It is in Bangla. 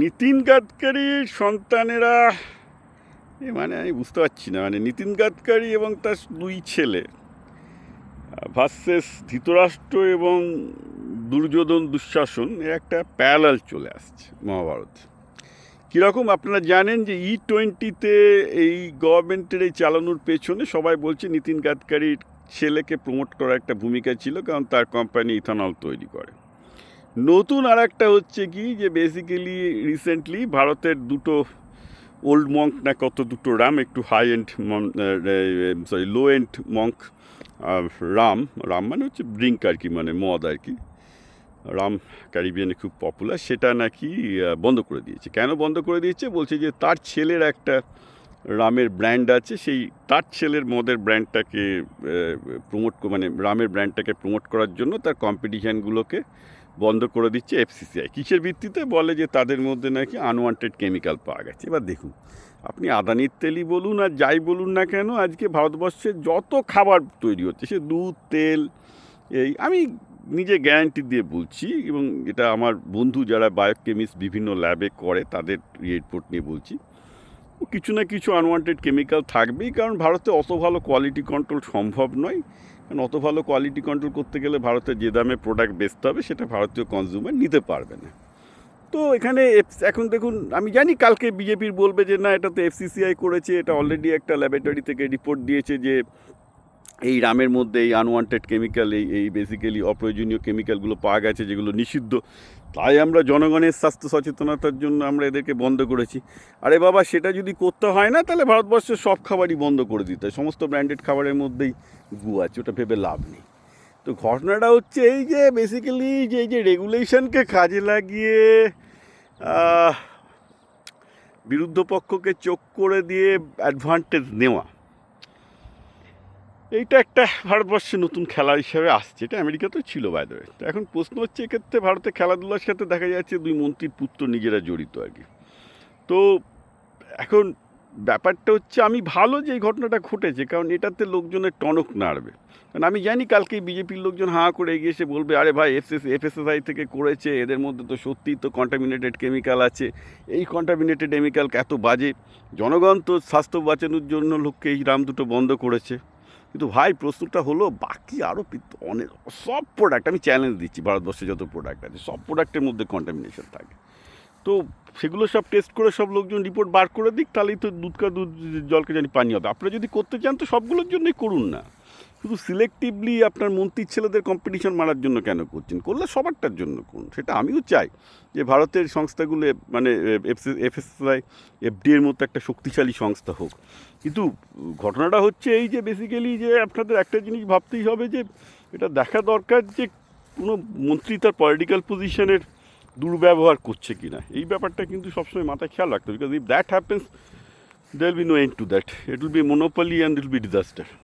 নীতিন গাডকারির সন্তানেরা মানে আমি বুঝতে পারছি না, মানে নীতিন গাডকারি এবং তার দুই ছেলে ভার্সেস ধৃতরাষ্ট্র এবং দুর্যোধন দুঃশাসন, এর একটা প্যারালাল চলে আসছে মহাভারত। কীরকম আপনারা জানেন যে E20-তে এই গভর্নমেন্টের এই চালানোর পেছনে সবাই বলছে নীতিন গাডকারির ছেলেকে প্রমোট করার একটা ভূমিকা ছিল, কারণ তার কোম্পানি ইথানল তৈরি করে। নতুন আর একটা হচ্ছে কি, যে বেসিক্যালি রিসেন্টলি ভারতের দুটো ওল্ড মঙ্ক না কত, দুটো রাম, একটু high and low and monk rum মানে হচ্ছে ড্রিঙ্ক আর কি, মানে মদ আর কি, রাম ক্যারিবিয়ানে খুব পপুলার, সেটা নাকি বন্ধ করে দিয়েছে। কেন বন্ধ করে দিয়েছে? বলছে যে তার ছেলের একটা রামের ব্র্যান্ড আছে, সেই তার ছেলের মদের ব্র্যান্ডটাকে প্রমোট, মানে রামের ব্র্যান্ডটাকে প্রমোট করার জন্য তার কম্পিটিশানগুলোকে বন্ধ করে দিচ্ছে FCCI। কিসের ভিত্তিতে? বলে যে তাদের মধ্যে নাকি আনওয়ান্টেড কেমিক্যাল পাওয়া গেছে। এবার দেখুন, আপনি আদানির তেলই বলুন আর যাই বলুন না কেন, আজকে ভারতবর্ষে যত খাবার তৈরি হচ্ছে, সে দুধ, তেল, এই আমি নিজে গ্যারান্টি দিয়ে বলছি, এবং এটা আমার বন্ধু যারা বায়োকেমিস্ট বিভিন্ন ল্যাবে করে তাদের রিপোর্ট নিয়ে বলছি, কিছু না কিছু আনওয়ান্টেড কেমিক্যাল থাকবেই, কারণ ভারতে অত ভালো কোয়ালিটি কন্ট্রোল সম্ভব নয়। কারণ অত ভালো কোয়ালিটি কন্ট্রোল করতে গেলে ভারতে যে দামে প্রোডাক্ট বেচতে হবে সেটা ভারতীয় কনজিউমার নিতে পারবে না। তো এখানে এখন দেখুন, আমি জানি কালকে বিজেপির বলবে যে না, এটা তো FCCI করেছে, এটা অলরেডি একটা ল্যাবরেটরি থেকে রিপোর্ট দিয়েছে যে এই রামের মধ্যে এই আনওয়ান্টেড কেমিক্যাল, এই বেসিক্যালি অপ্রয়োজনীয় কেমিক্যালগুলো পাওয়া গেছে, যেগুলো নিষিদ্ধ। তাই আমরা জনগণের স্বাস্থ্য সচেতনতার জন্য আমরা এদেরকে বন্ধ করেছি। আরে বাবা, সেটা যদি করতে হয় না, তাহলে ভারতবর্ষের সব খাবারই বন্ধ করে দিতে হয়। সমস্ত ব্র্যান্ডেড খাবারের মধ্যেই গু আছে, ওটা ভেবে লাভ নেই। তো ঘটনাটা হচ্ছে এই যে বেসিক্যালি যে এই যে রেগুলেশনকে কাজে লাগিয়ে বিরুদ্ধ পক্ষকে চোখ করে দিয়ে অ্যাডভান্টেজ নেওয়া, এইটা একটা ভারতবর্ষে নতুন খেলা হিসাবে আসছে। এটা আমেরিকাতেও ছিল বাইরে। তো এখন প্রশ্ন হচ্ছে, এক্ষেত্রে ভারতে খেলাধুলার সাথে দেখা যাচ্ছে দুই মন্ত্রীর পুত্র নিজেরা জড়িত আর কি। তো এখন ব্যাপারটা হচ্ছে, আমি ভালো যে এই ঘটনাটা ঘটেছে, কারণ এটাতে লোকজনের টনক নাড়বে। কারণ আমি জানি কালকেই বিজেপির লোকজন হাঁ করে এগিয়ে এসে বলবে, আরে ভাই FSSAI থেকে করেছে, এদের মধ্যে তো সত্যিই তো কন্টামিনেটেড কেমিক্যাল আছে, এই কন্টামিনেটেড কেমিক্যাল এত বাজে, জনগণ তো স্বাস্থ্য বাঁচানোর জন্য লোককে এই রাম দুটো বন্ধ করেছে। কিন্তু ভাই, প্রশ্নটা হলো বাকি আরও অনেক সব প্রোডাক্ট, আমি চ্যালেঞ্জ দিচ্ছি, ভারতবর্ষে যত প্রোডাক্ট আছে সব প্রোডাক্টের মধ্যে কন্টামিনেশন থাকে। তো সেগুলো সব টেস্ট করে সব লোকজন রিপোর্ট বার করে দিক, তাহলেই তো দুধ জলকে জানি পানি হবে। আপনারা যদি করতে চান তো সবগুলোর জন্যই করুন না, শুধু সিলেক্টিভলি আপনার মন্ত্রীর ছেলেদের কম্পিটিশন মারার জন্য কেন করছেন? করলে সবারটার জন্য করুন। সেটা আমিও চাই যে ভারতের সংস্থাগুলো, মানে FSSAI, FDA-র মতো একটা শক্তিশালী সংস্থা হোক। কিন্তু ঘটনাটা হচ্ছে এই যে বেসিক্যালি যে আপনাদের একটা জিনিস ভাবতেই হবে, যে এটা দেখা দরকার যে কোনো মন্ত্রী তার পলিটিক্যাল পজিশনের দুর্ব্যবহার করছে কি না। এই ব্যাপারটা কিন্তু সবসময় মাথায় খেয়াল রাখতে হবে, because if that happens, there will be no end to that. It will be monopoly and it will be disaster.